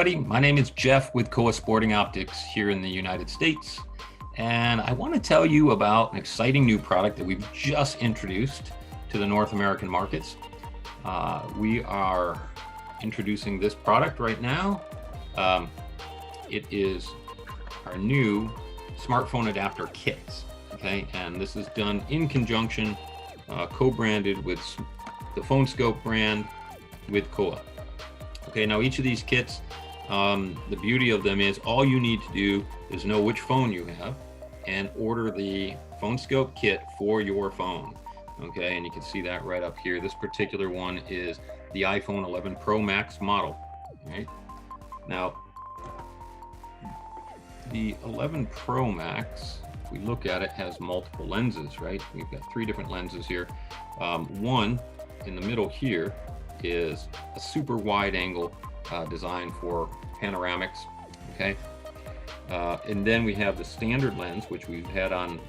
everybody. My name is Jeff with Kowa Sporting Optics here in the United States. And I want to tell you about an exciting new product that we've just introduced to the North American markets. We are introducing this product right now. It is our new smartphone adapter kits, okay? And this is done in conjunction, co-branded with the Phonescope brand with Kowa. Okay, now each of these kits, the beauty of them is all you need to do is know which phone you have and order the Phonescope kit for your phone. Okay, and you can see that right up here. This particular one is the iPhone 11 Pro Max model. Right now, the 11 Pro Max, if we look at it, has multiple lenses, right? We've got 3 different lenses here. One in the middle here is a super wide angle design for panoramics, okay? And then we have the standard lens, which we've had on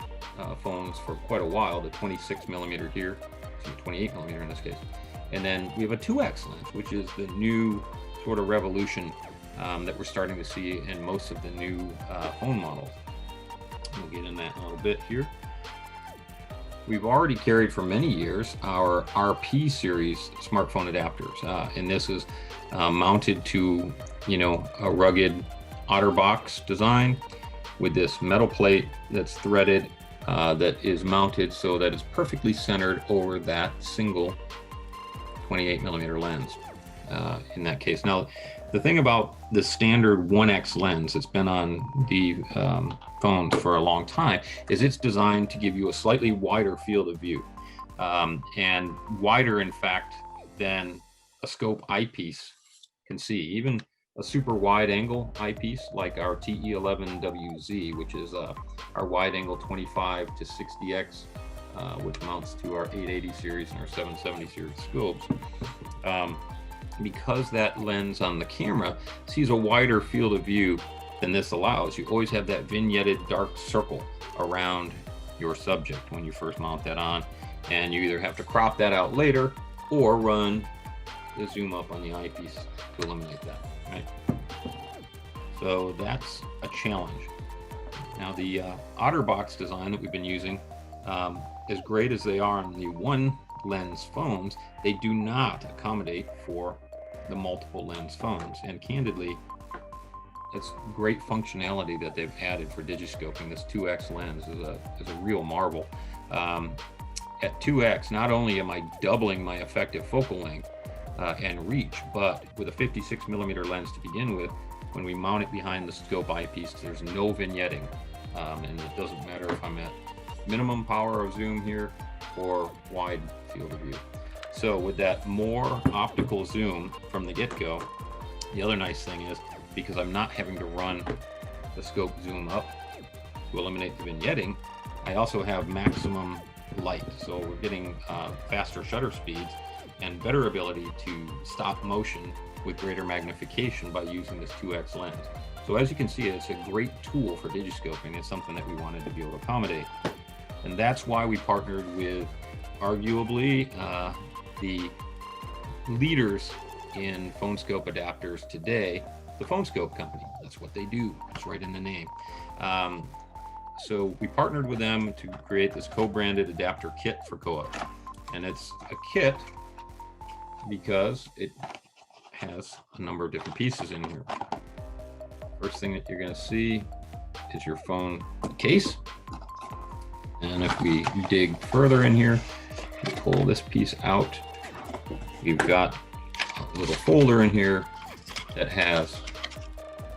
phones for quite a while, the 26 millimeter here, 28 millimeter in this case. And then we have a 2X lens, which is the new sort of revolution that we're starting to see in most of the new phone models. We'll get in that in a little bit here. We've already carried for many years our RP series smartphone adapters, and this is mounted to, a rugged OtterBox design with this metal plate that's threaded that is mounted so that it's perfectly centered over that single 28 millimeter lens in that case. Now, the thing about the standard 1X lens that's been on the phones for a long time is it's designed to give you a slightly wider field of view, and wider, in fact, than a scope eyepiece can see. Even a super wide angle eyepiece like our TE11WZ, which is our wide angle 25 to 60X, which mounts to our 880 series and our 770 series scopes. Because that lens on the camera sees a wider field of view than this allows, you always have that vignetted dark circle around your subject when you first mount that on, and you either have to crop that out later or run the zoom up on the eyepiece to eliminate that, right? So that's a challenge. Now, the OtterBox design that we've been using, as great as they are on the one lens phones, they do not accommodate for the multiple lens phones. And candidly, it's great functionality that they've added for digiscoping. This 2X lens is a real marvel. At 2X, not only am I doubling my effective focal length and reach, but with a 56 millimeter lens to begin with, when we mount it behind the scope eyepiece, there's no vignetting, and it doesn't matter if I'm at minimum power of zoom here or wide field of view. So with that more optical zoom from the get-go, the other nice thing is, because I'm not having to run the scope zoom up to eliminate the vignetting, I also have maximum light. So we're getting faster shutter speeds and better ability to stop motion with greater magnification by using this 2X lens. So as you can see, it's a great tool for digiscoping. It's something that we wanted to be able to accommodate. And that's why we partnered with arguably the leaders in Phonescope adapters today, the Phonescope company. That's what they do. It's right in the name. So we partnered with them to create this co-branded adapter kit for Kowa. And it's a kit because it has a number of different pieces in here. First thing that you're going to see is your phone case. And if we dig further in here, we pull this piece out, we've got a little folder in here that has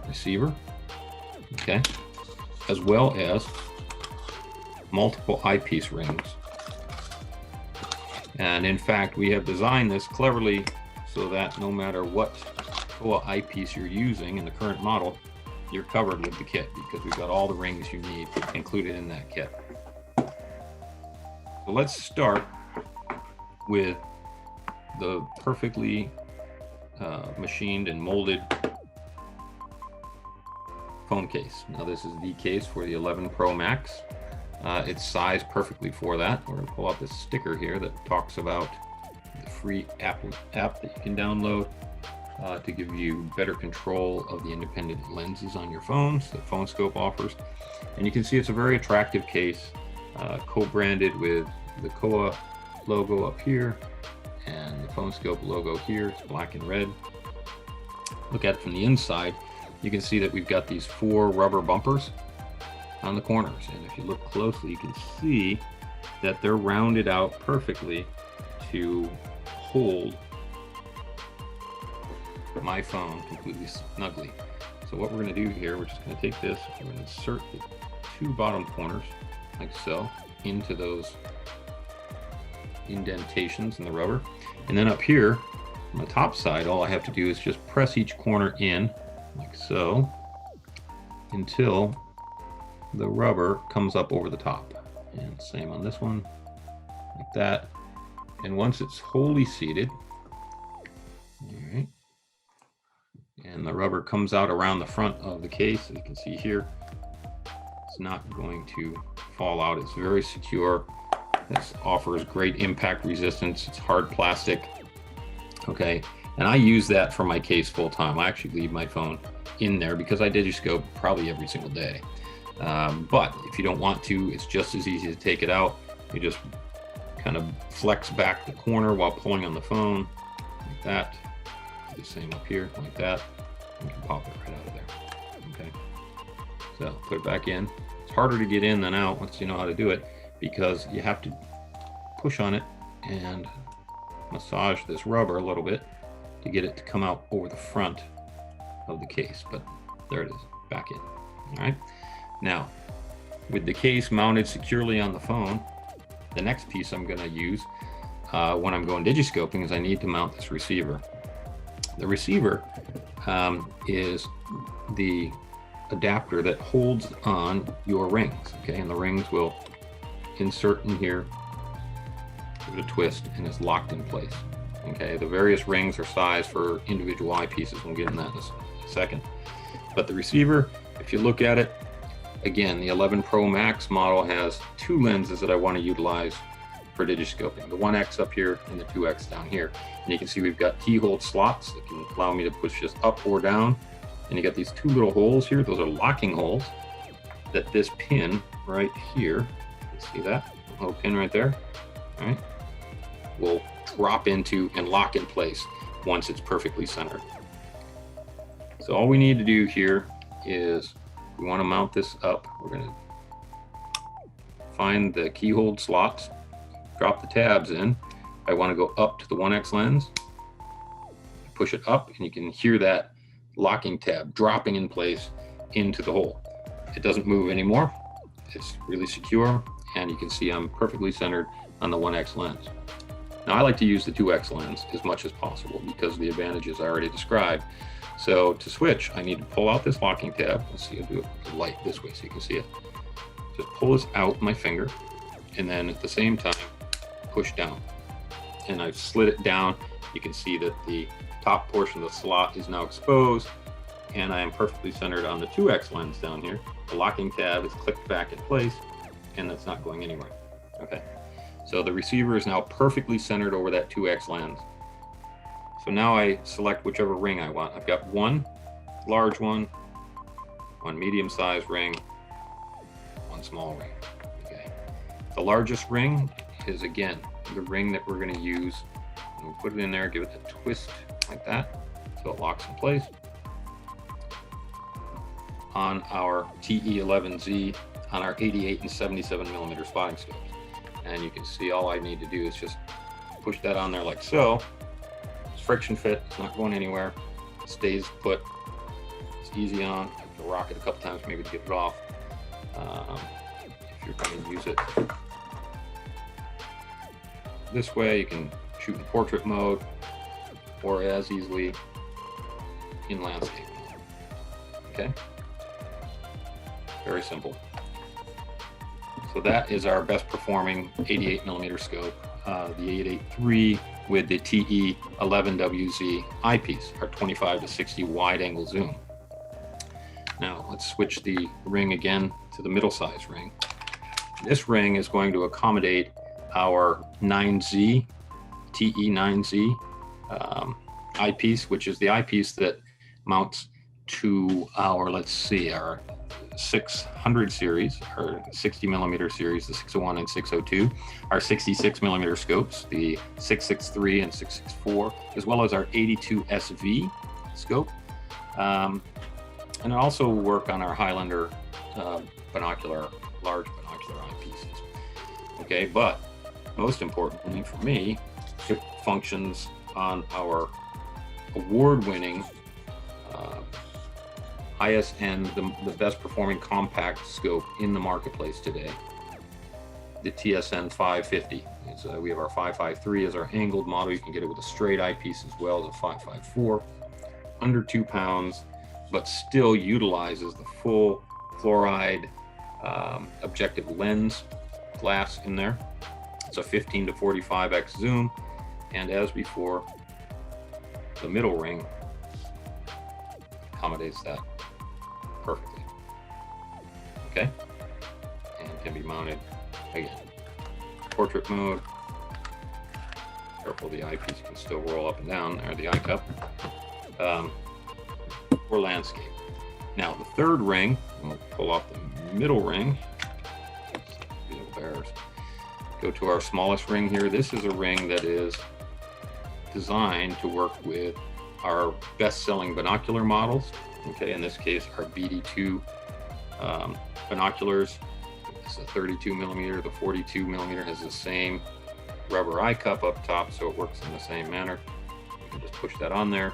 receiver, okay, as well as multiple eyepiece rings. And in fact, we have designed this cleverly so that no matter what Kowa eyepiece you're using in the current model, you're covered with the kit, because we've got all the rings you need included in that kit. So let's start with the perfectly machined and molded phone case. Now, this is the case for the 11 Pro Max. It's sized perfectly for that. We're going to pull out this sticker here that talks about the free app that you can download to give you better control of the independent lenses on your phones that Phonescope offers. And you can see it's a very attractive case, co-branded with the Kowa logo up here and the Phonescope logo here. It's black and red. Look at it from the inside. You can see that we've got these 4 rubber bumpers on the corners, and if you look closely, you can see that they're rounded out perfectly to hold my phone completely snugly. So what we're going to do here, we're just going to take this, we're going to insert the 2 bottom corners like so into those indentations in the rubber, and then up here on the top side, all I have to do is just press each corner in like so until the rubber comes up over the top, and same on this one like that. And once it's wholly seated, all right, and the rubber comes out around the front of the case, as you can see here, it's not going to fall out. It's very secure. This offers great impact resistance. It's hard plastic. Okay, and I use that for my case full time. I actually leave my phone in there because I digiscope probably every single day. But if you don't want to, it's just as easy to take it out. You just kind of flex back the corner while pulling on the phone like that. Do the same up here like that. You can pop it right out of there. Okay, so put it back in. It's harder to get in than out once you know how to do it, because you have to push on it and massage this rubber a little bit to get it to come out over the front of the case. But there it is, back in. All right, now with the case mounted securely on the phone, the next piece I'm going to use when I'm going digiscoping is I need to mount this receiver. The receiver is the adapter that holds on your rings, okay, and the rings will insert in here, give it a twist, and it's locked in place. Okay, the various rings are sized for individual eyepieces. We'll get in that in a second. But the receiver, if you look at it, again, the 11 Pro Max model has 2 lenses that I want to utilize for digiscoping. The 1X up here and the 2X down here. And you can see we've got keyhole slots that can allow me to push this up or down. And you got these 2 little holes here. Those are locking holes that this pin right here, you see that little pin right there, all right, will drop into and lock in place once it's perfectly centered. So all we need to do here is we want to mount this up. We're going to find the keyhole slots, drop the tabs in. I want to go up to the 1X lens, push it up, and you can hear that locking tab dropping in place into the hole. It doesn't move anymore. It's really secure, and you can see I'm perfectly centered on the 1X lens. Now I like to use the 2X lens as much as possible because of the advantages I already described. So to switch, I need to pull out this locking tab. Let's see, I'll do it with the light this way so you can see it. Just pull this out my finger, and then at the same time, push down. And I've slid it down. You can see that the top portion of the slot is now exposed, and I am perfectly centered on the 2X lens down here. The locking tab is clicked back in place, and that's not going anywhere. Okay, so the receiver is now perfectly centered over that 2X lens. So now I select whichever ring I want. I've got one large one medium-sized ring, one small ring. Okay, the largest ring is, again, the ring that we're going to use. We'll put it in there, give it a twist like that so it locks in place. On our TE11Z, on our 88 and 77 millimeter spotting scopes. And you can see all I need to do is just push that on there like so. It's friction fit, it's not going anywhere. It stays put, it's easy on. You have to rock it a couple times maybe to get it off. If you're going to use it this way, you can shoot in portrait mode or as easily in landscape mode. Okay, very simple. So that is our best performing 88 millimeter scope, the 883 with the TE11WZ eyepiece, our 25 to 60 wide angle zoom. Now let's switch the ring again to the middle size ring. This ring is going to accommodate our 9Z, TE9Z eyepiece, which is the eyepiece that mounts to our, let's see, our 600 series, our 60 millimeter series, the 601 and 602, our 66 millimeter scopes, the 663 and 664, as well as our 82 SV scope. And also work on our Highlander binocular, large binocular eyepieces. Okay, but most importantly for me, it functions on our award-winning, highest end, the best performing compact scope in the marketplace today, the TSN 550. So we have our 553 as our angled model. You can get it with a straight eyepiece as well as a 554, under 2 pounds, but still utilizes the full fluoride objective lens glass in there. It's a 15 to 45x zoom, and as before, the middle ring accommodates that perfectly. Okay, and can be mounted again, portrait mode. Careful, the eyepiece can still roll up and down, there, the eye cup. Or landscape. Now the third ring, we'll pull off the middle ring. These little bears. Go to our smallest ring here. This is a ring that is designed to work with our best-selling binocular models. Okay, in this case, our BD2 binoculars. This is a 32 millimeter. The 42 millimeter has the same rubber eye cup up top, so it works in the same manner. You can just push that on there.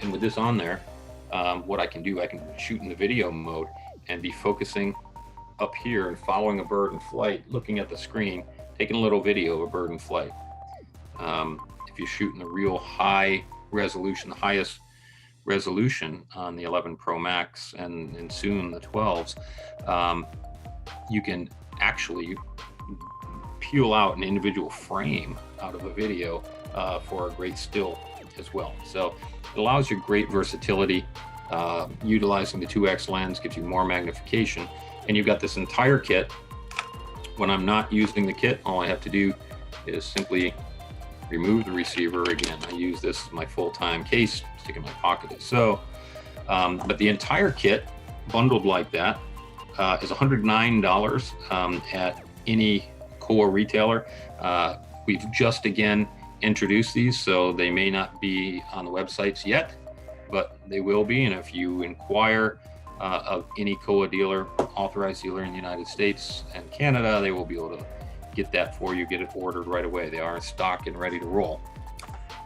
And with this on there, what I can do, I can shoot in the video mode and be focusing up here and following a bird in flight, looking at the screen, taking a little video of a bird in flight. If you shoot in the real high resolution, the highest resolution on the 11 Pro Max and soon the 12s, you can actually peel out an individual frame out of a video for a great still as well. So it allows you great versatility. Utilizing the 2x lens gives you more magnification, and you've got this entire kit. When I'm not using the kit, all I have to do is simply remove the receiver. Again, I use this as my full-time case, stick in my pocket. So, but the entire kit, bundled like that, is $109 at any Kowa retailer. We've just again introduced these, so they may not be on the websites yet, but they will be. And if you inquire of any Kowa dealer, authorized dealer in the United States and Canada, they will be able to get that for you, get it ordered right away. They are in stock and ready to roll.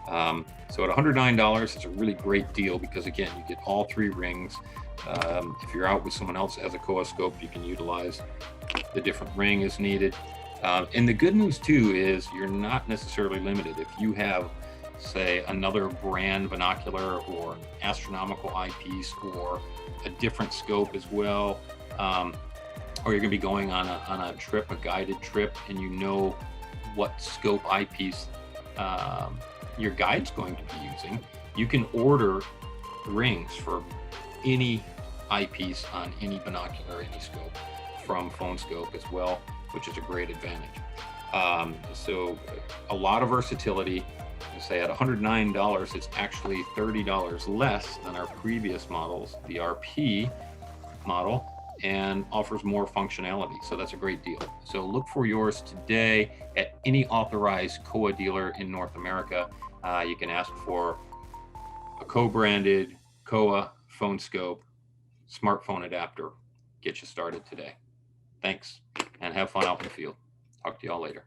So at $109, it's a really great deal because again, you get all 3 rings. If you're out with someone else that has a Kowa scope, you can utilize the different ring as needed. And the good news too is you're not necessarily limited. If you have, say, another brand binocular or an astronomical eyepiece or a different scope as well, or you're going to be going on a trip, a guided trip, and you know what scope eyepiece your guide's going to be using, you can order rings for any eyepiece on any binocular, any scope from Phonescope as well, which is a great advantage. So a lot of versatility. I say at $109, it's actually $30 less than our previous models, the RP model, and offers more functionality. So that's a great deal. So look for yours today at any authorized Kowa dealer in North America. You can ask for a co-branded Kowa Phonescope smartphone adapter. Get you started today. Thanks, and have fun out in the field. Talk to y'all later.